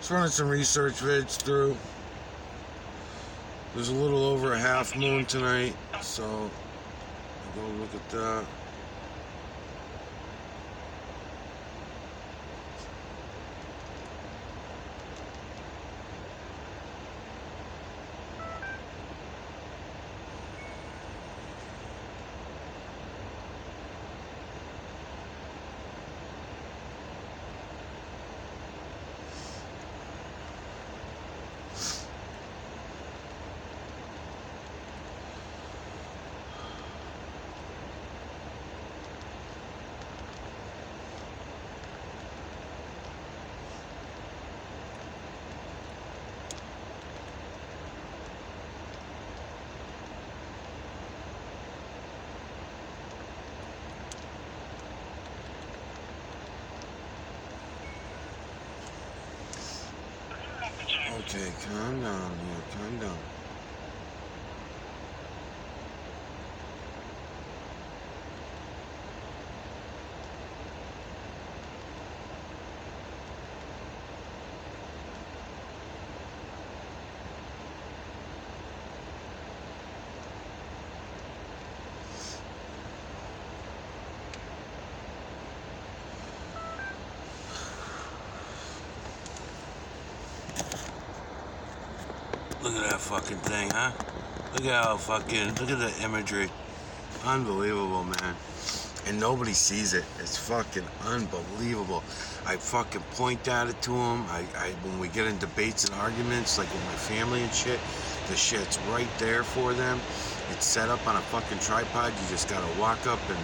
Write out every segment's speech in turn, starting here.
Just running some research vids through. There's a little over a half moon tonight, so I'll go look at that. Okay, calm down here, calm down. Look at that fucking thing, huh? Look at how look at the imagery. Unbelievable, man. And nobody sees it. It's fucking unbelievable. I fucking point at it to them. When we get in debates and arguments, like with my family and shit, the shit's right there for them. It's set up on a fucking tripod. You just gotta walk up and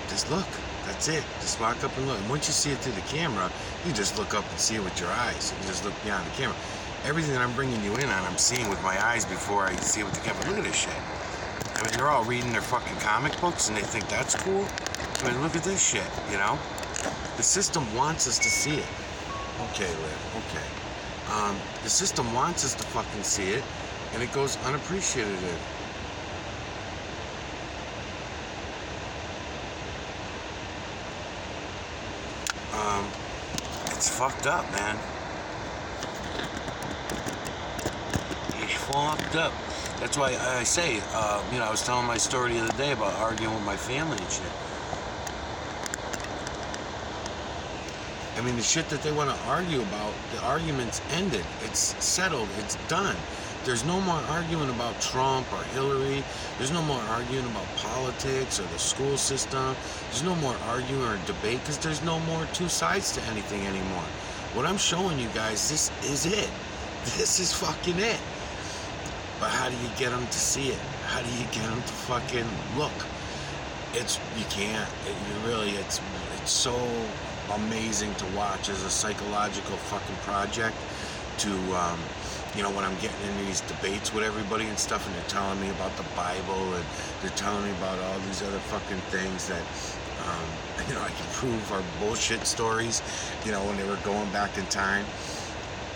just look. That's it. Just walk up and look. And once you see it through the camera, you just look up and see it with your eyes. You just look beyond the camera. Everything that I'm bringing you in on, I'm seeing with my eyes before I see it with the camera. Look at this shit. I mean, they're all reading their fucking comic books and they think that's cool. I mean, look at this shit, you know? The system wants us to see it. Okay, Liv, okay. The system wants us to fucking see it, and it goes unappreciated. It's fucked up, man. Fucked up. That's why I say, I was telling my story the other day about arguing with my family and shit. I mean, the shit that they want to argue about, the argument's ended. It's settled. It's done. There's no more arguing about Trump or Hillary. There's no more arguing about politics or the school system. There's no more arguing or debate because there's no more two sides to anything anymore. What I'm showing you guys, this is it. This is fucking it. But how do you get them to see it? How do you get them to fucking look? You can't. It's so amazing to watch as a psychological fucking project to, when I'm getting into these debates with everybody and stuff, and they're telling me about the Bible, and they're telling me about all these other fucking things that, I can prove are bullshit stories, when they were going back in time.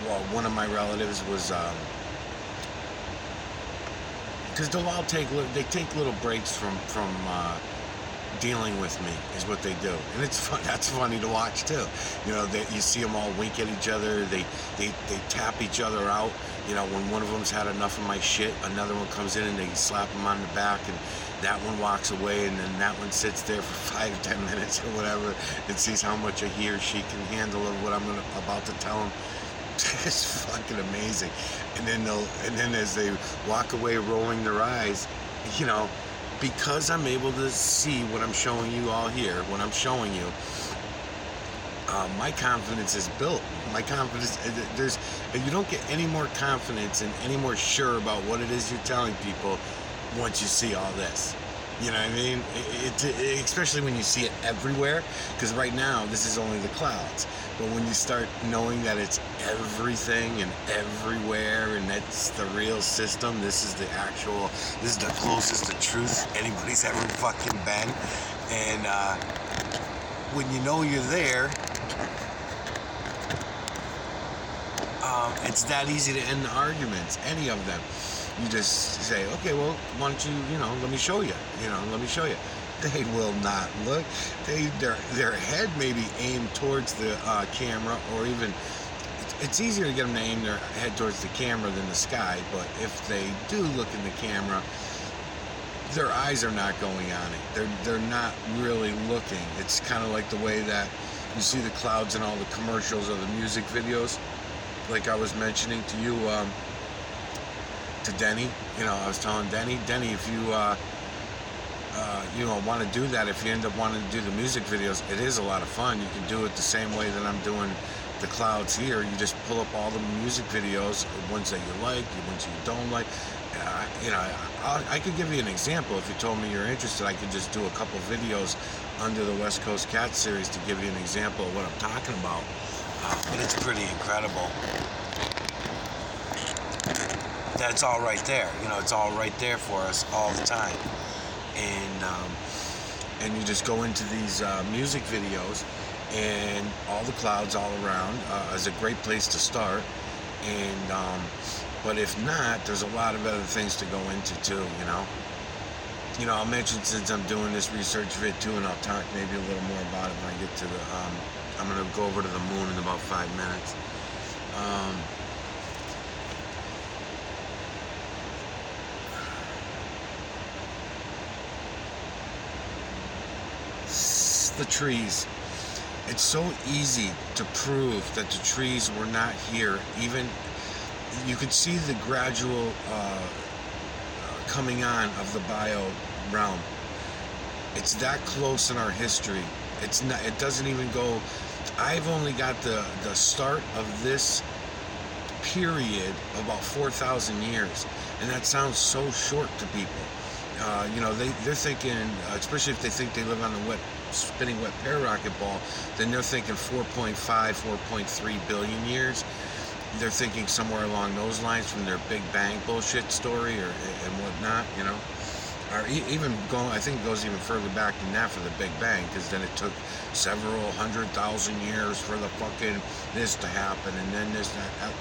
Well, one of my relatives was, because they'll all take little breaks from dealing with me, is what they do, and it's fun. That's funny to watch too. You see them all wink at each other. They tap each other out. When one of them's had enough of my shit, another one comes in and they slap him on the back, and that one walks away, and then that one sits there for 5 or 10 minutes or whatever, and sees how much he or she can handle of what I'm about to tell him. It's fucking amazing. And then as they walk away rolling their eyes, because I'm able to see what I'm showing you all here, what I'm showing you, my confidence is built. My confidence, you don't get any more confidence and any more sure about what it is you're telling people once you see all this. You know what I mean? Especially when you see it everywhere, because right now this is only the clouds. But when you start knowing that it's everything and everywhere, and that's the real system, this is the closest to truth anybody's ever fucking been. And when you know you're there, it's that easy to end the arguments, any of them. You just say, okay, well, why don't you, let me show you. Let me show you. They will not look. Their head may be aimed towards the camera, or even it's easier to get them to aim their head towards the camera than the sky, but if they do look in the camera, their eyes are not going on it. They're not really looking. It's kind of like the way that you see the clouds in all the commercials or the music videos. Like I was mentioning to you, to Denny, I was telling Denny, if you want to do that, if you end up wanting to do the music videos, it is a lot of fun. You can do it the same way that I'm doing the clouds here. You just pull up all the music videos, ones that you like, the ones you don't like. I could give you an example. If you told me you're interested, I could just do a couple videos under the West Coast Cat series to give you an example of what I'm talking about. But it's pretty incredible. That's all right there. It's all right there for us all the time. And you just go into these music videos, and all the clouds all around is a great place to start. And but if not, there's a lot of other things to go into too. I'll mention, since I'm doing this research vid too, and I'll talk maybe a little more about it when I get to the. I'm gonna go over to the moon in about 5 minutes. The trees. It's so easy to prove that the trees were not here. Even you could see the gradual coming on of the bio realm. It's that close in our history. It's not. It doesn't even go. I've only got the start of this period about 4,000 years, and that sounds so short to people. They're thinking, especially if they think they live on the spinning wet pararocket ball, then they're thinking 4.5, 4.3 billion years. They're thinking somewhere along those lines from their Big Bang bullshit story and whatnot, Or even I think it goes even further back than that for the Big Bang, because then it took several 100,000 years for the fucking this to happen, and then this, that.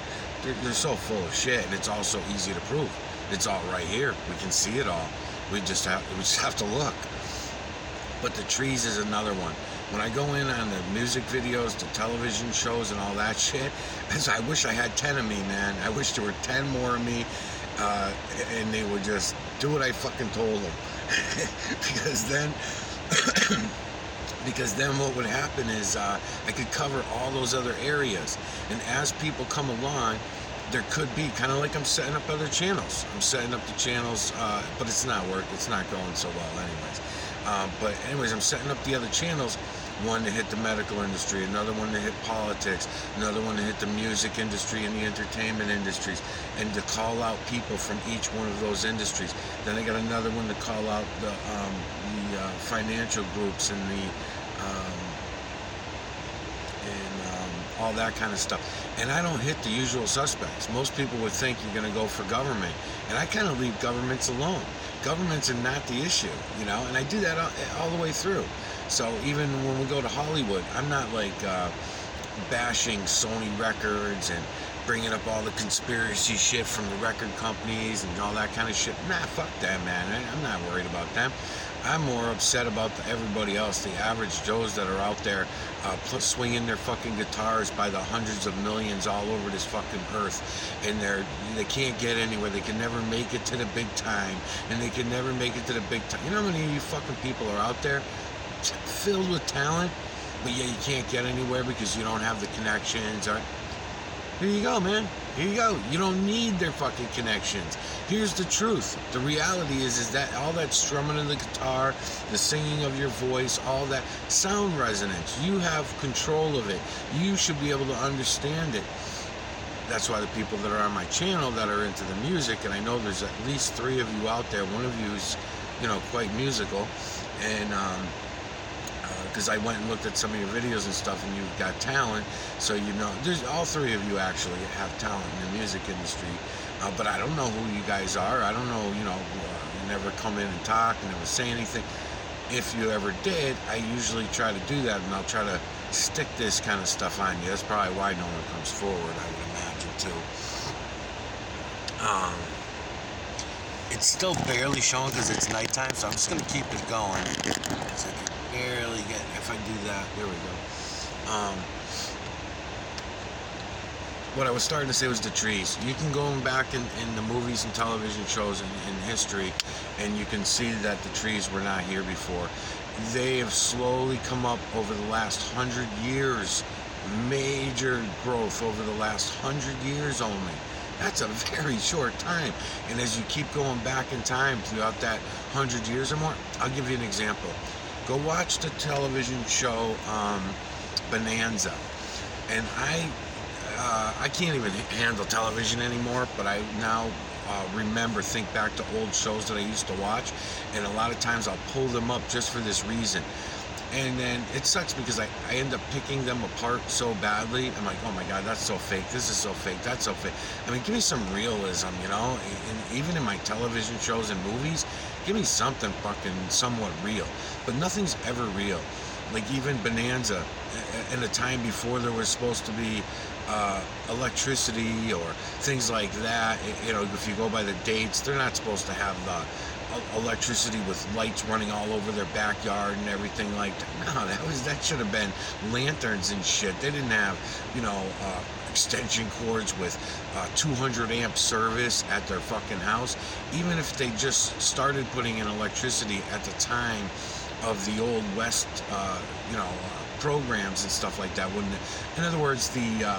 They're so full of shit, and it's all so easy to prove. It's all right here. We can see it all. We just have to look. But the trees is another one. When I go in on the music videos, the television shows, and all that shit, I wish I had 10 of me, man. I wish there were 10 more of me, and they would just do what I fucking told them. Because then what would happen is I could cover all those other areas. And as people come along, there could be, kind of like I'm setting up other channels. I'm setting up the channels, but it's not working. It's not going so well anyways. But anyways, I'm setting up the other channels. One to hit the medical industry, another one to hit politics, another one to hit the music industry and the entertainment industries, and to call out people from each one of those industries. Then I got another one to call out the financial groups and all that kind of stuff. And I don't hit the usual suspects. Most people would think you're going to go for government, and I kind of leave governments alone. Governments are not the issue, and I do that all the way through. So even when we go to Hollywood, I'm not like bashing Sony Records and bringing up all the conspiracy shit from the record companies and all that kind of shit. Nah, fuck that, man. I'm not worried about them. I'm more upset about everybody else, the average Joes that are out there swinging their fucking guitars by the hundreds of millions all over this fucking earth, and they can't get anywhere. They can never make it to the big time, and they can never make it to the big time. You know how many of you fucking people are out there filled with talent, but yeah, you can't get anywhere because you don't have the connections? Here you go, man. Here you go. You don't need their fucking connections. Here's the truth. The reality is that all that strumming of the guitar, the singing of your voice, all that sound resonance, you have control of it. You should be able to understand it. That's why the people that are on my channel that are into the music, and I know there's at least 3 of you out there. One of you is, quite musical, and because I went and looked at some of your videos and stuff, and you've got talent, so there's all 3 of you actually have talent in the music industry, but I don't know who you guys are. I don't know, you never come in and talk, and never say anything. If you ever did, I usually try to do that, and I'll try to stick this kind of stuff on you. That's probably why no one comes forward, I would imagine, too. It's still barely showing because it's nighttime, so I'm just going to keep it going. So I can barely get, if I do that, there we go. what I was starting to say was the trees. You can go back in the movies and television shows in history, and you can see that the trees were not here before. They have slowly come up over the last 100 years. Major growth over the last 100 years only. That's a very short time. And as you keep going back in time throughout that 100 years or more, I'll give you an example. Go watch the television show Bonanza. And I can't even handle television anymore, but I now think back to old shows that I used to watch, and a lot of times I'll pull them up just for this reason. And then it sucks because I end up picking them apart so badly. I'm like, oh my God, that's so fake. This is so fake. That's so fake. I mean, give me some realism, you know? And even in my television shows and movies, give me something fucking somewhat real. But nothing's ever real. Like even Bonanza, in a time before there was supposed to be electricity or things like that, you know, if you go by the dates, they're not supposed to have the electricity with lights running all over their backyard and everything like that. No, that should have been lanterns and shit. They didn't have, you know, extension cords with 200 amp service at their fucking house. Even if they just started putting in electricity at the time of the old West, you know, programs and stuff like that, wouldn't it? In other words, the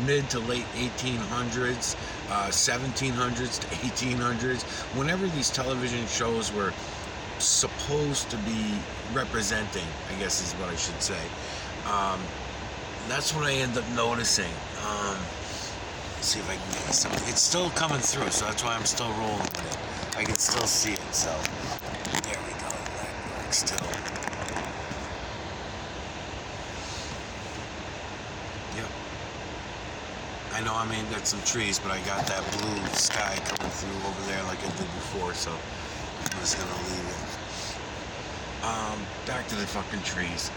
mid to late 1800s, 1700s to 1800s, whenever these television shows were supposed to be representing, I guess is what I should say, that's what I end up noticing. Let's see if I can get something. It's still coming through, so that's why I'm still rolling with it. I can still see it, so there we go. That works still. I know I mean got some trees, but I got that blue sky coming through over there like I did before, so I'm just gonna leave it. Back to the fucking trees.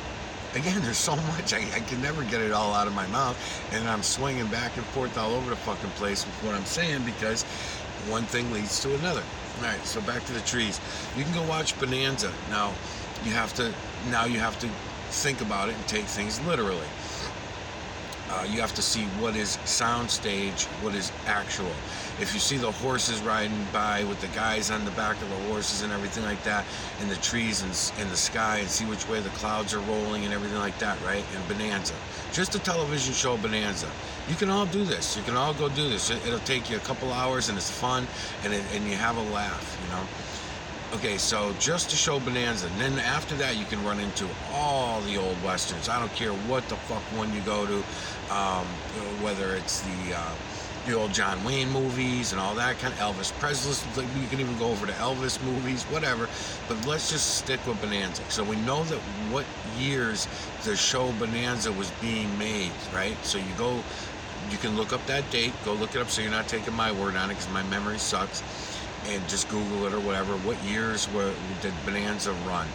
Again, there's so much, I can never get it all out of my mouth, and I'm swinging back and forth all over the fucking place with what I'm saying because one thing leads to another. Alright, so back to the trees. You can go watch Bonanza. Now you have to think about it and take things literally. You have to see what is soundstage, what is actual. If you see the horses riding by with the guys on the back of the horses and everything like that, and the trees and the sky, and see which way the clouds are rolling and everything like that, right? And Bonanza. Just a television show, Bonanza. You can all do this. You can all go do this. It'll take you a couple hours, and it's fun, and you have a laugh, you know? Okay, so just to show Bonanza, and then after that you can run into all the old westerns. I don't care what the fuck one you go to, whether it's the old John Wayne movies and all that kind of Elvis Presley. You can even go over to Elvis movies, whatever. But let's just stick with Bonanza. So we know that what years the show Bonanza was being made, right? So you can look up that date, go look it up. So you're not taking my word on it because my memory sucks. And just Google it or whatever. What years did Bonanza run?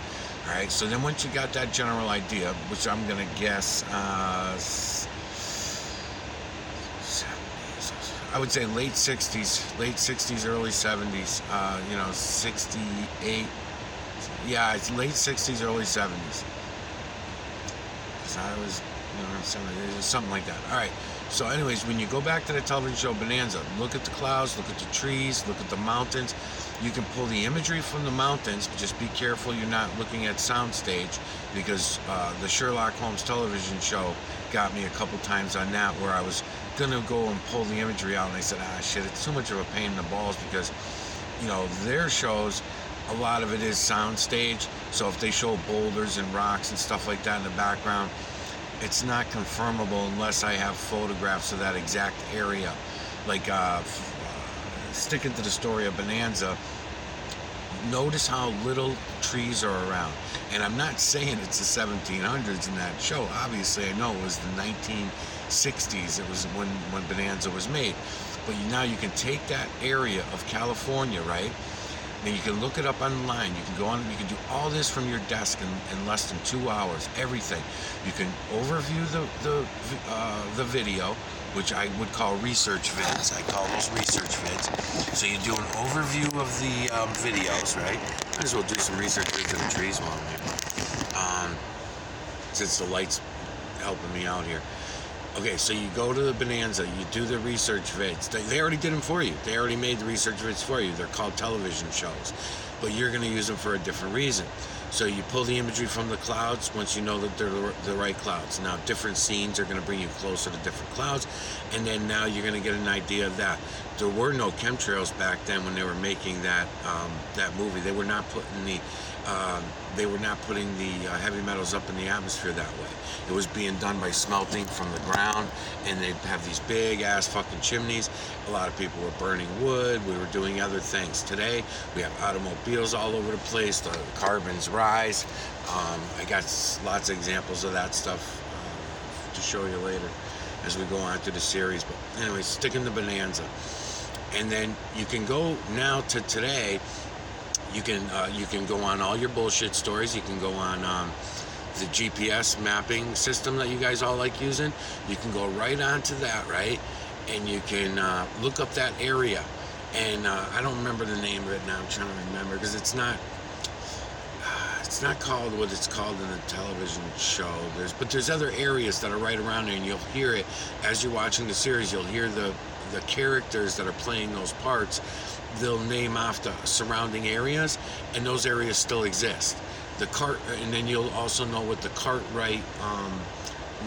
All right. So then once you got that general idea, which I'm gonna guess, I would say late 60s, early 70s. You know, 68. Yeah, it's late 60s, early 70s. Because I was, you know, 70s, something like that. All right. So anyways, when you go back to the television show Bonanza, look at the clouds, look at the trees, look at the mountains. You can pull the imagery from the mountains, but just be careful you're not looking at soundstage, because the Sherlock Holmes television show got me a couple times on that, where I was gonna go and pull the imagery out, and I said, shit, it's too much of a pain in the balls, because, you know, their shows, a lot of it is soundstage. So if they show boulders and rocks and stuff like that in the background, it's not confirmable unless I have photographs of that exact area. Like sticking to the story of Bonanza, notice how little trees are around. And I'm not saying it's the 1700s in that show. Obviously, I know it was the 1960s. It was when Bonanza was made. But now you can take that area of California, right? And you can look it up online. You can go on. You can do all this from your desk in less than 2 hours. Everything. You can overview the video, which I would call research vids. I call those research vids. So you do an overview of the videos, right? Might as well do some research vids of the trees while I'm here, since the light's helping me out here. Okay, so you go to the Bonanza, you do the research vids. They already did them for you. They already made the research vids for you. They're called television shows, but you're going to use them for a different reason. So you pull the imagery from the clouds once you know that they're the right clouds. Now, different scenes are going to bring you closer to different clouds, and then now you're going to get an idea of that. There were no chemtrails back then when they were making that movie. They were not putting the heavy metals up in the atmosphere that way. It was being done by smelting from the ground, and they'd have these big ass fucking chimneys. A lot of people were burning wood. We were doing other things. Today, we have automobiles all over the place. The carbons rise. I got lots of examples of that stuff to show you later as we go on through the series. But anyway, stick in the Bonanza. And then you can go now to today. You can go on all your bullshit stories. You can go on the GPS mapping system that you guys all like using. You can go right onto that, right? And you can look up that area. And I don't remember the name of it now. I'm trying to remember because it's not called what it's called in the television show. There's other areas that are right around there, and you'll hear it as you're watching the series. You'll hear the characters that are playing those parts. They'll name off the surrounding areas, and those areas still exist. And then you'll also know what the Cartwright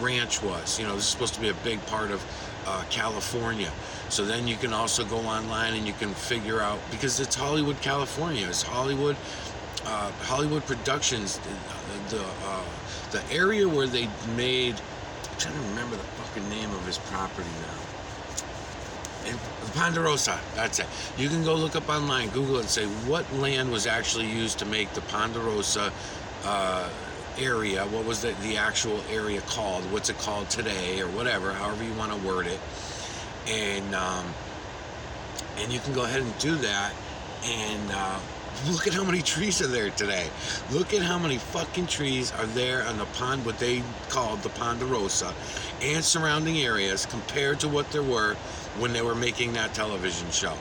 ranch was. You know, this is supposed to be a big part of California. So then you can also go online and you can figure out, because it's Hollywood, California. It's Hollywood Productions. The area where they made, I'm trying to remember the fucking name of his property now. And Ponderosa, that's it. You can go look up online, Google it, and say what land was actually used to make the Ponderosa area. What was the actual area called? What's it called today, or whatever, however you want to word it. And you can go ahead and do that. And look at how many trees are there today. Look at how many fucking trees are there on the pond, what they called the Ponderosa, and surrounding areas compared to what there were when they were making that television show.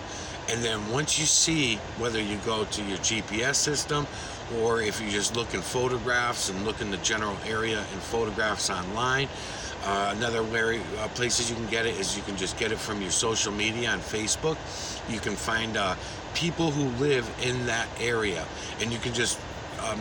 And then once you see, whether you go to your GPS system or if you just look in photographs and look in the general area in photographs online, another places you can get it is you can just get it from your social media on Facebook. You can find people who live in that area, and you can just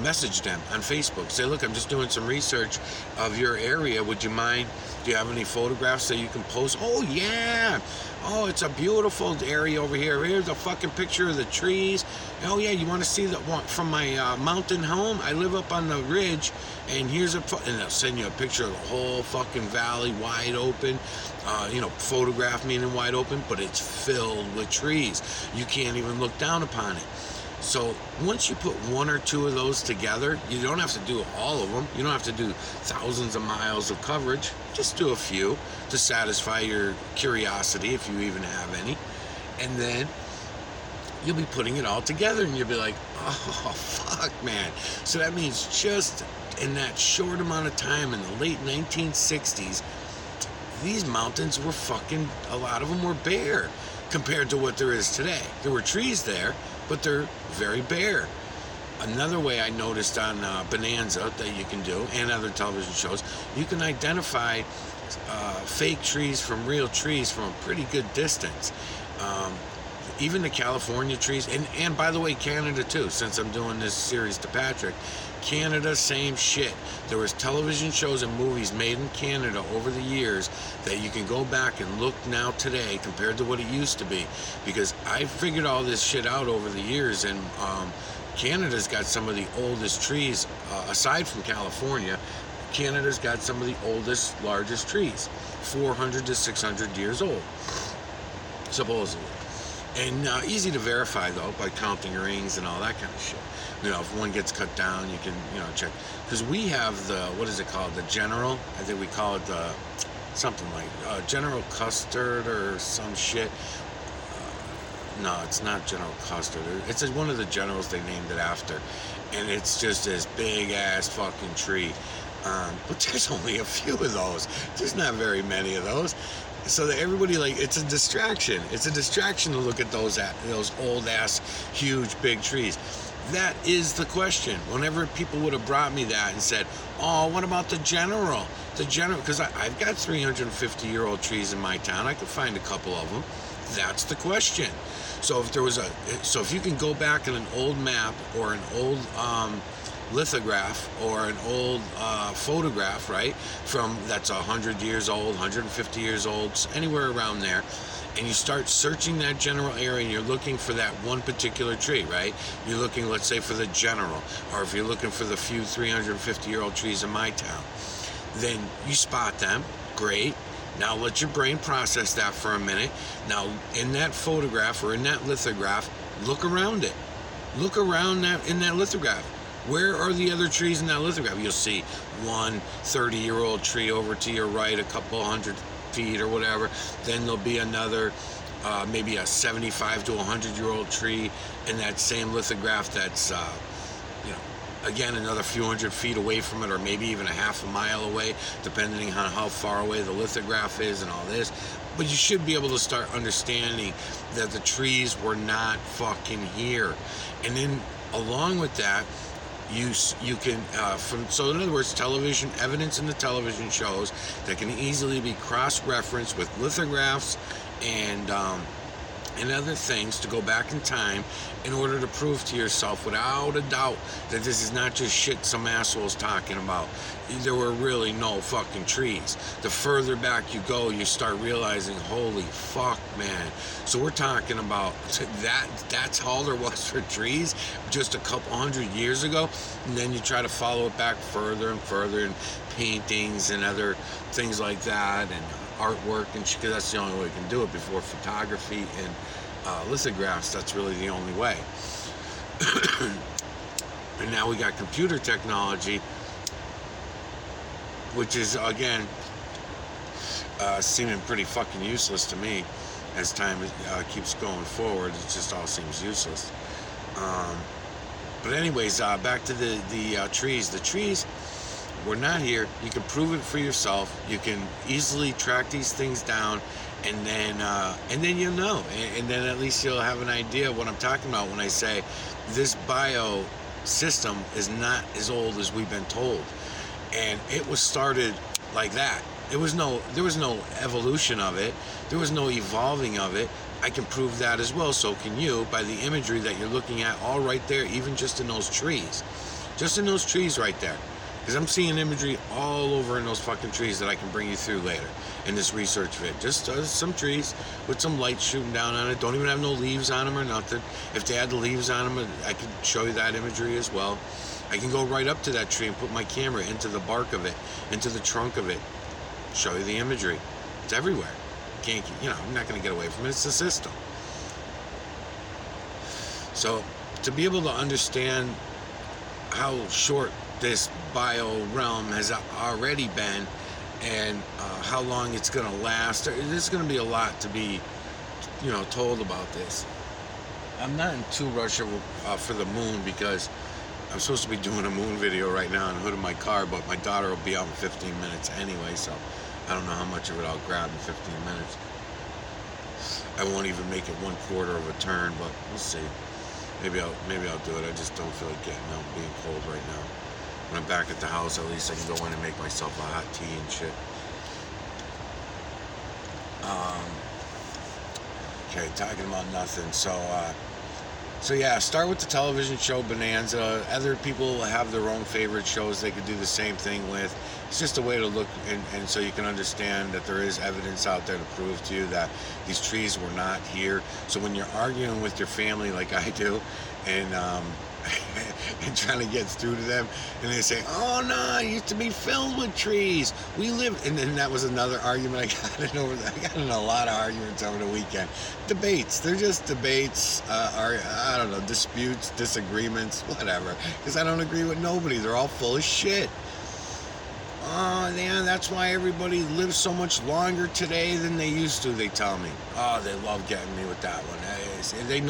message them on Facebook. Say, look, I'm just doing some research of your area. Would you mind? Do you have any photographs that you can post? Oh, yeah. Oh, it's a beautiful area over here. Here's a fucking picture of the trees. Oh, yeah, you want to see the one from my mountain home? I live up on the ridge, and here's and they'll send you a picture of the whole fucking valley wide open. Photograph meaning wide open, but it's filled with trees. You can't even look down upon it. So once you put one or two of those together, you don't have to do all of them. You don't have to do thousands of miles of coverage. Just do a few to satisfy your curiosity, if you even have any. And then you'll be putting it all together, and you'll be like, oh, fuck, man. So that means just in that short amount of time in the late 1960s, these mountains were fucking, a lot of them were bare compared to what there is today. There were trees there, but they're very bare. Another way I noticed on Bonanza that you can do, and other television shows, you can identify fake trees from real trees from a pretty good distance. Even the California trees, and by the way, Canada too, since I'm doing this series to Patrick. Canada, same shit. There was television shows and movies made in Canada over the years that you can go back and look now today compared to what it used to be, because I figured all this shit out over the years, and Canada's got some of the oldest trees, aside from California. Canada's got some of the oldest, largest trees, 400 to 600 years old, supposedly. And easy to verify, though, by counting rings and all that kind of shit. You know, if one gets cut down, you can, check. Because we have the, what is it called? The General? I think we call it the, something like General Custard or some shit. No, it's not General Custard. It's one of the generals they named it after. And it's just this big-ass fucking tree. But there's only a few of those. There's not very many of those. So that everybody, it's a distraction. It's a distraction to look at those old-ass, huge, big trees. That is the question. Whenever people would have brought me that and said, oh, what about the General? the general, because I've got 350-year-old trees in my town. I could find a couple of them. That's the question. So if you can go back in an old map or an old lithograph or an old photograph, right, from that's 100 years old, 150 years old, anywhere around there, and you start searching that general area and you're looking for that one particular tree, right? You're looking, let's say, for the general, or if you're looking for the few 350-year-old trees in my town, then you spot them. Great. Now let your brain process that for a minute. Now in that photograph or in that lithograph, look around it. Look around that in that lithograph. Where are the other trees in that lithograph? You'll see one 30-year-old tree over to your right, a couple hundred feet or whatever. Then there'll be another, maybe a 75 to 100-year-old tree in that same lithograph that's, again, another few hundred feet away from it, or maybe even a half a mile away, depending on how far away the lithograph is and all this. But you should be able to start understanding that the trees were not fucking here. And then along with that, you can so in other words, television evidence in the television shows that can easily be cross-referenced with lithographs and other things to go back in time in order to prove to yourself without a doubt that this is not just shit some asshole's talking about. There were really no fucking trees. The further back you go, you start realizing, holy fuck, man. So we're talking about that's all there was for trees just a couple hundred years ago. And then you try to follow it back further and further, and paintings and other things like that, and artwork, and because that's the only way you can do it. Before photography and lithographs, that's really the only way. And now we got computer technology, which is, again, seeming pretty fucking useless to me as time keeps going forward. It just all seems useless. But anyways, back to the trees. The trees were not here. You can prove it for yourself. You can easily track these things down, and then you'll know. And then at least you'll have an idea of what I'm talking about when I say this bio system is not as old as we've been told. And it was started like that. There was no evolution of it. There was no evolving of it. I can prove that as well. So can you, by the imagery that you're looking at all right there, even just in those trees. Just in those trees right there. Because I'm seeing imagery all over in those fucking trees that I can bring you through later in this research vid. Just some trees with some light shooting down on it. Don't even have no leaves on them or nothing. If they had the leaves on them, I could show you that imagery as well. I can go right up to that tree and put my camera into the bark of it, into the trunk of it, show you the imagery. It's everywhere. I'm not going to get away from it. It's the system. So to be able to understand how short this bio realm has already been, and how long it's going to last, there's going to be a lot to be, told about this. I'm not in too rush for the moon, because I'm supposed to be doing a moon video right now in the hood of my car, but my daughter will be out in 15 minutes anyway, so I don't know how much of it I'll grab in 15 minutes. I won't even make it 1/4 of a turn, but we'll see. Maybe I'll do it. I just don't feel like getting out being cold right now. When I'm back at the house, at least I can go in and make myself a hot tea and shit. Okay, talking about nothing. So yeah, start with the television show Bonanza. Other people have their own favorite shows they could do the same thing with. It's just a way to look, and so you can understand that there is evidence out there to prove to you that these trees were not here. So when you're arguing with your family like I do, and and trying to get through to them, and they say, "Oh no, it used to be filled with trees. We lived," and then that was another argument I got in a lot of arguments over the weekend. Debates. They're just debates. I don't know, disputes, disagreements, whatever. Because I don't agree with nobody. They're all full of shit. Oh, yeah, that's why everybody lives so much longer today than they used to, they tell me. Oh, they love getting me with that one. They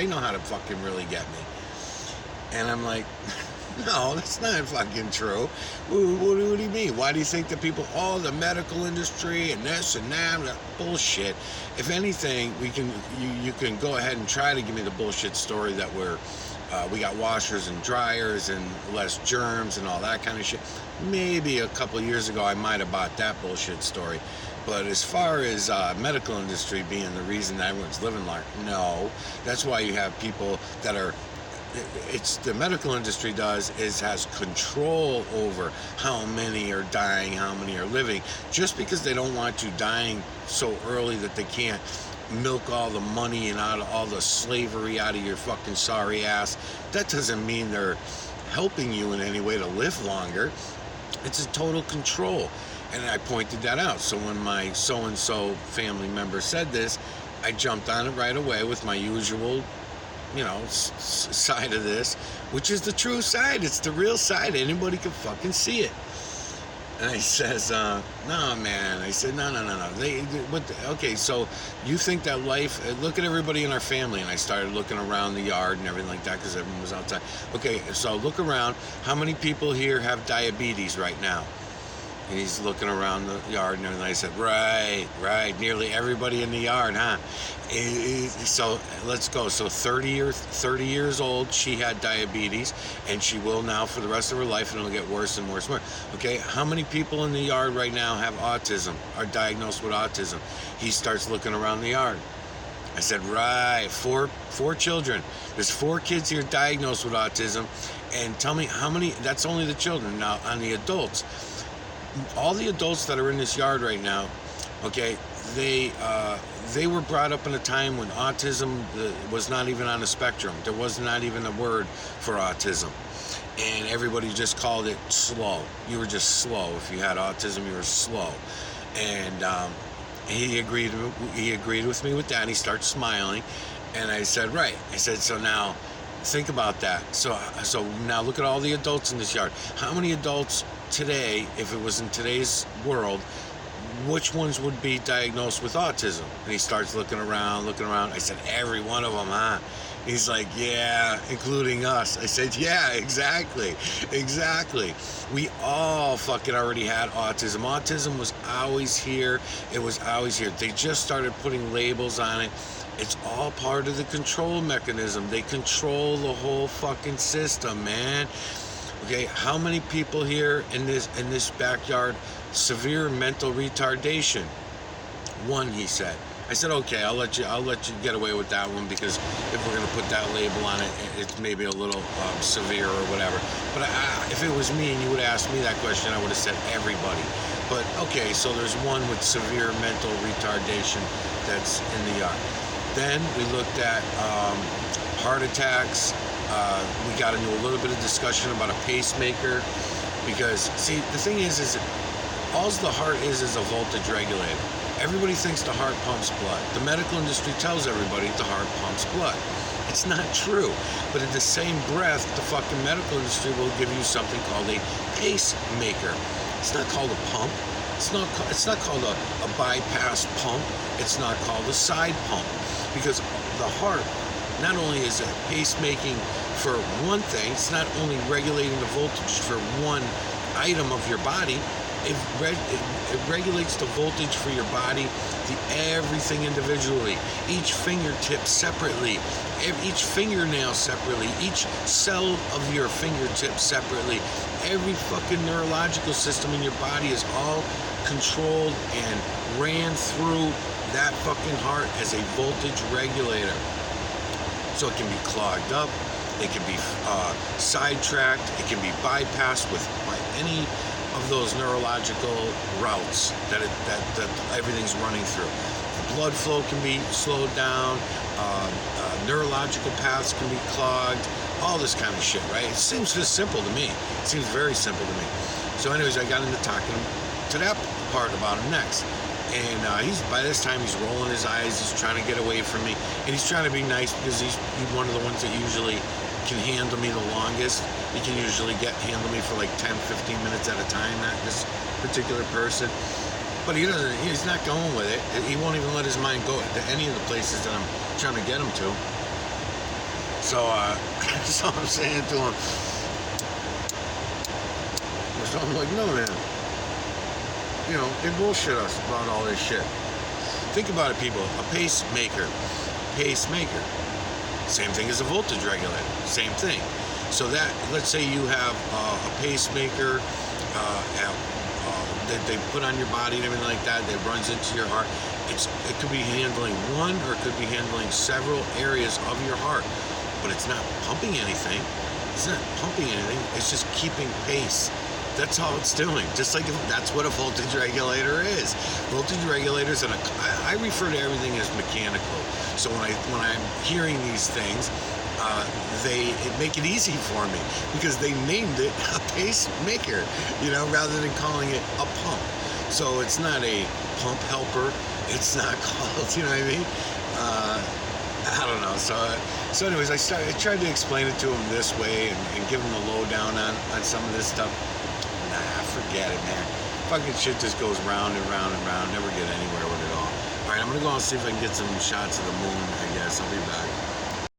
know how to fucking really get me. And I'm like, no, that's not fucking true. What do you mean? Why do you think that people, the medical industry and this and that, bullshit. If anything, you can go ahead and try to give me the bullshit story that we're we got washers and dryers and less germs and all that kind of shit. Maybe a couple of years ago I might have bought that bullshit story. But as far as medical industry being the reason that everyone's living like, no. That's why you have people that are, it's the medical industry has control over how many are dying, how many are living, just because they don't want you dying so early that they can't milk all the money and all the slavery out of your fucking sorry ass. That doesn't mean they're helping you in any way to live longer. It's a total control. And I pointed that out. So when my so-and-so family member said this, I jumped on it right away with my usual, side of this, which is the true side. It's the real side. Anybody can fucking see it. And I says, no, man. I said, no. Okay, so you think that life, look at everybody in our family. And I started looking around the yard and everything like that because everyone was outside. Okay, so look around. How many people here have diabetes right now? And he's looking around the yard and everything. I said, right. Nearly everybody in the yard, huh? So let's go. So 30 years old, she had diabetes, and she will now for the rest of her life, and it'll get worse and worse and worse. Okay, how many people in the yard right now have autism, are diagnosed with autism? He starts looking around the yard. I said, right, four children. There's 4 kids here diagnosed with autism, and tell me how many, that's only the children. Now, on the adults, all the adults that are in this yard right now, okay, they were brought up in a time when autism was not even on the spectrum. There was not even a word for autism, and everybody just called it slow. You were just slow. If you had autism, you were slow. And he agreed with me with that, and he starts smiling. And I said, right. I said, so now think about that. So now look at all the adults in this yard. How many adults today, if it was in today's world, which ones would be diagnosed with autism? And he starts looking around. I said, every one of them, huh? He's like, yeah, including us. I said, yeah, exactly. We all fucking already had autism. Autism was always here. It was always here. They just started putting labels on it. It's all part of the control mechanism. They control the whole fucking system, man. Okay, how many people here in this backyard, severe mental retardation? 1, he said. I said, okay, I'll let you get away with that one, because if we're gonna put that label on it, it's maybe a little severe or whatever. But if it was me and you would have asked me that question, I would have said everybody. But okay, so there's 1 with severe mental retardation that's in the yard. Then we looked at heart attacks. We got into a little bit of discussion about a pacemaker, because see, the thing is all the heart is a voltage regulator. Everybody thinks the heart pumps blood. The medical industry tells everybody the heart pumps blood. It's not true. But in the same breath, the fucking medical industry will give you something called a pacemaker. It's not called a pump. It's not called a bypass pump. It's not called a side pump, because the heart not only is it pacemaking for one thing, it's not only regulating the voltage for one item of your body, it regulates the voltage for your body, everything individually, each fingertip separately, each fingernail separately, each cell of your fingertip separately. Every fucking neurological system in your body is all controlled and ran through that fucking heart as a voltage regulator. So it can be clogged up, it can be sidetracked, it can be bypassed by any of those neurological routes that everything's running through. The blood flow can be slowed down, neurological paths can be clogged, all this kind of shit, right? It seems just simple to me. It seems very simple to me. So anyways, I got into talking to that part about him next. And by this time he's rolling his eyes, he's trying to get away from me, and he's trying to be nice because he's one of the ones that usually can handle me the longest. He can usually handle me for like 10-15 minutes at a time, this particular person. But he's not going with it. He won't even let his mind go to any of the places that I'm trying to get him to. So so I'm saying to him, so I'm like, no, man. They bullshit us about all this shit. Think about it, people. A pacemaker. Same thing as a voltage regulator. Same thing. So that, let's say you have a pacemaker that they put on your body and everything like that, that runs into your heart. It could be handling one, or it could be handling several areas of your heart, but it's not pumping anything. It's not pumping anything. It's just keeping pace. That's all it's doing. Just like that's what a voltage regulator is. Voltage regulators, and I refer to everything as mechanical. So when I'm hearing these things, they make it easy for me because they named it a pacemaker, rather than calling it a pump. So it's not a pump helper. It's not called, you know what I mean? I don't know. So anyways, I tried to explain it to them this way and give them the lowdown on some of this stuff. Nah, forget it, man. Fucking shit just goes round and round and round. Never get anywhere with it all. All right, I'm gonna go and see if I can get some shots of the moon. I guess I'll be back.